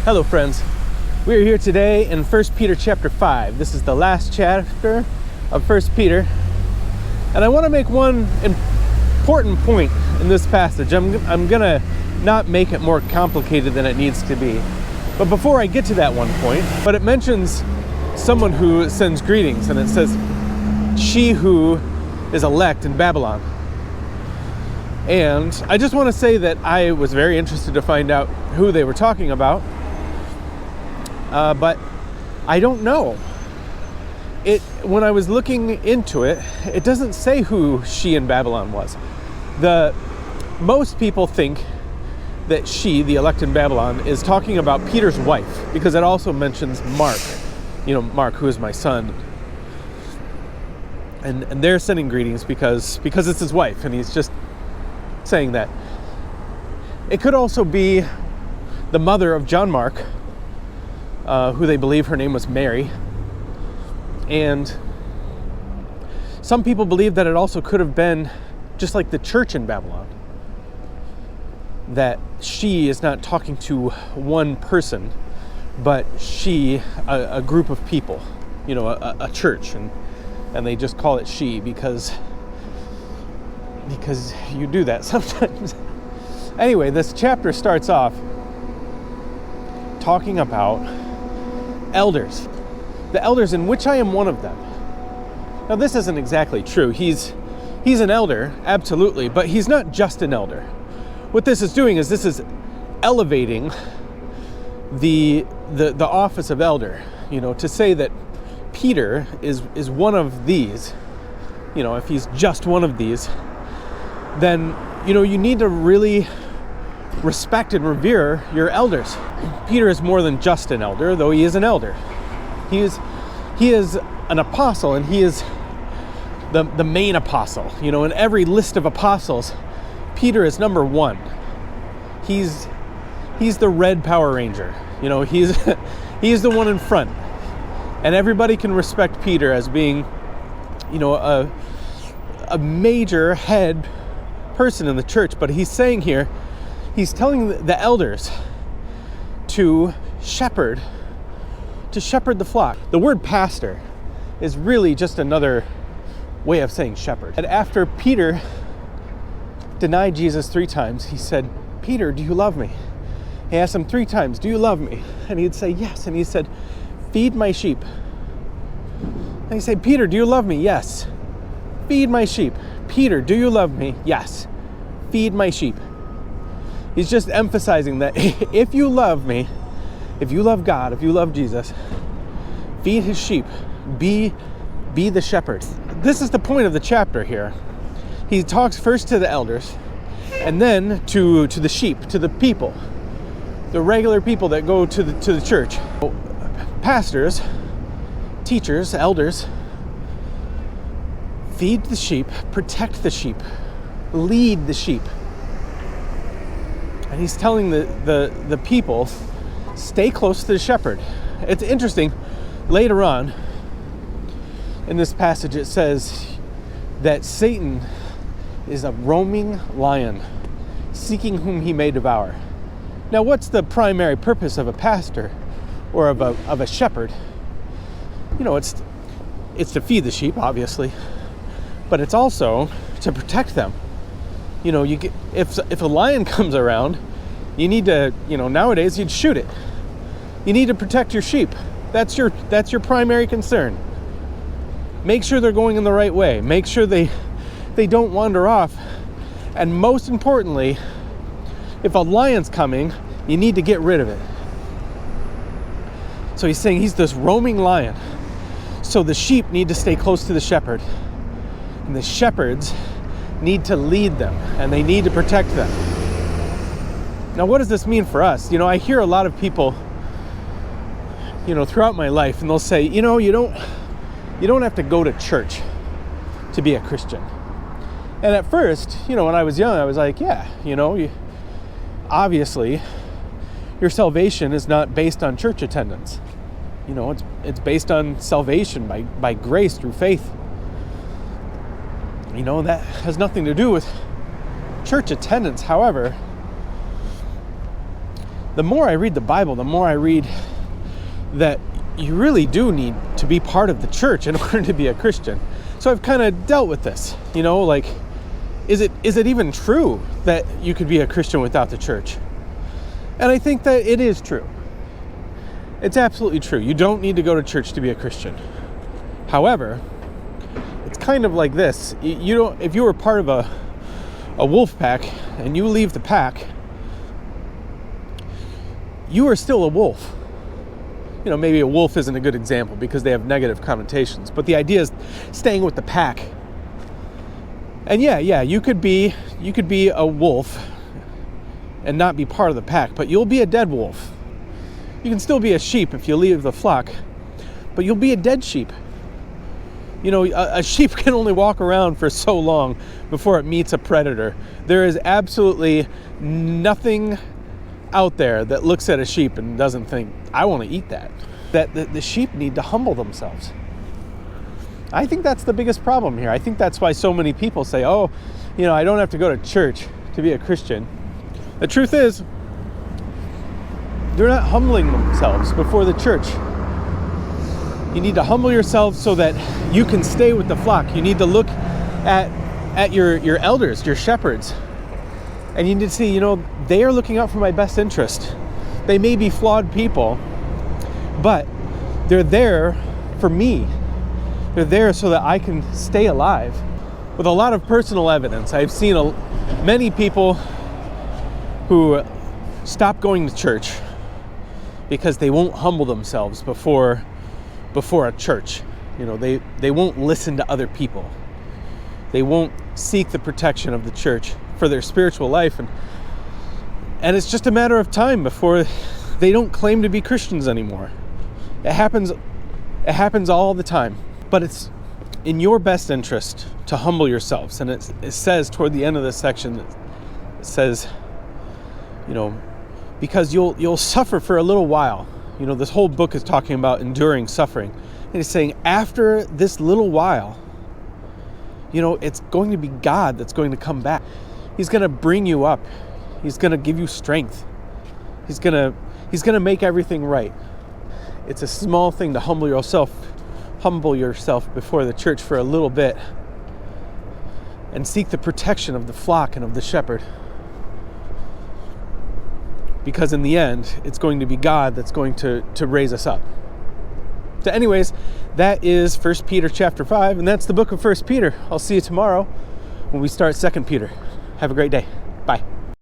Hello friends, we are here today in 1 Peter chapter 5. This is the last chapter of 1 Peter, and I want to make one important point in this passage. I'm going to not make it more complicated than it needs to be. But before I get to that one point, but it mentions someone who sends greetings, and it says, she who is elect in Babylon. And I just want to say that I was very interested to find out who they were talking about. But I don't know. When I was looking into it, it doesn't say who she in Babylon was. Most people think that she, the elect in Babylon, is talking about Peter's wife, because it also mentions Mark. Mark, who is my son. And they're sending greetings because it's his wife, and he's just saying that. It could also be the mother of John Mark, who they believe her name was Mary. And some people believe that it also could have been just like the church in Babylon, that she is not talking to one person, but she, a group of people, a church, and they just call it she because you do that sometimes. Anyway, this chapter starts off talking about elders, the elders in which I am one of them. Now, this isn't exactly true. He's an elder, absolutely, but he's not just an elder. What this is doing is this is elevating the office of elder, to say that Peter is one of these, if he's just one of these, then, you need to really respect and revere your elders. Peter is more than just an elder, though he is an elder. He is an apostle, and he is the main apostle. In every list of apostles, Peter is number one. He's the red Power Ranger. He's the one in front. And everybody can respect Peter as being, a major head person in the church. But he's saying here, he's telling the elders to shepherd the flock. The word pastor is really just another way of saying shepherd. And after Peter denied Jesus 3 times, he said, "Peter, do you love me?" He asked him 3 times, "Do you love me?" And he'd say, "Yes." And he said, "Feed my sheep." And he said, "Peter, do you love me?" "Yes." "Feed my sheep." "Peter, do you love me?" "Yes." "Feed my sheep." He's just emphasizing that if you love me, if you love God, if you love Jesus, feed his sheep. Be the shepherd. This is the point of the chapter here. He talks first to the elders, and then to the sheep, to the people, the regular people that go to the church. Pastors, teachers, elders, feed the sheep, protect the sheep, lead the sheep. And he's telling the people, stay close to the shepherd. It's interesting, later on in this passage it says that Satan is a roaming lion, seeking whom he may devour. Now, what's the primary purpose of a pastor or of a shepherd? It's to feed the sheep, obviously, but it's also to protect them. If a lion comes around, you need to, nowadays you'd shoot it. You need to protect your sheep. That's your primary concern. Make sure they're going in the right way. Make sure they don't wander off. And most importantly, if a lion's coming, you need to get rid of it. So he's saying he's this roaming lion. So the sheep need to stay close to the shepherd. And the shepherds need to lead them, and they need to protect them. Now, what does this mean for us? I hear a lot of people, throughout my life, and they'll say, you don't have to go to church to be a Christian. And at first, when I was young, I was like, yeah, obviously, your salvation is not based on church attendance. It's based on salvation by grace through faith. That has nothing to do with church attendance. However, the more I read the Bible, the more I read that you really do need to be part of the church in order to be a Christian. So I've kind of dealt with this, like, is it even true that you could be a Christian without the church? And I think that it is true. It's absolutely true. You don't need to go to church to be a Christian. However, it's kind of like this. If you were part of a wolf pack and you leave the pack, you are still a wolf. Maybe a wolf isn't a good example because they have negative connotations, but the idea is staying with the pack. And yeah, you could be a wolf and not be part of the pack, but you'll be a dead wolf. You can still be a sheep if you leave the flock, but you'll be a dead sheep. A sheep can only walk around for so long before it meets a predator. There is absolutely nothing out there that looks at a sheep and doesn't think, I want to eat that. That the sheep need to humble themselves. I think that's the biggest problem here. I think that's why so many people say, I don't have to go to church to be a Christian. The truth is, they're not humbling themselves before the church. You need to humble yourself so that you can stay with the flock. You need to look at your elders, your shepherds, and you need to see, they are looking out for my best interest. They may be flawed people, but they're there for me. They're there so that I can stay alive. With a lot of personal evidence, I've seen many people who stop going to church because they won't humble themselves before a church. They won't listen to other people. They won't seek the protection of the church for their spiritual life, and it's just a matter of time before they don't claim to be Christians anymore. It happens all the time. But it's in your best interest to humble yourselves. And it says toward the end of this section, it says, because you'll suffer for a little while. This whole book is talking about enduring suffering. And it's saying after this little while, it's going to be God that's going to come back. He's going to bring you up. He's going to give you strength. He's going to make everything right. It's a small thing to humble yourself before the church for a little bit and seek the protection of the flock and of the shepherd. Because in the end, it's going to be God that's going to raise us up. So anyways, that is 1 Peter chapter 5, and that's the book of 1 Peter. I'll see you tomorrow when we start 2 Peter. Have a great day. Bye.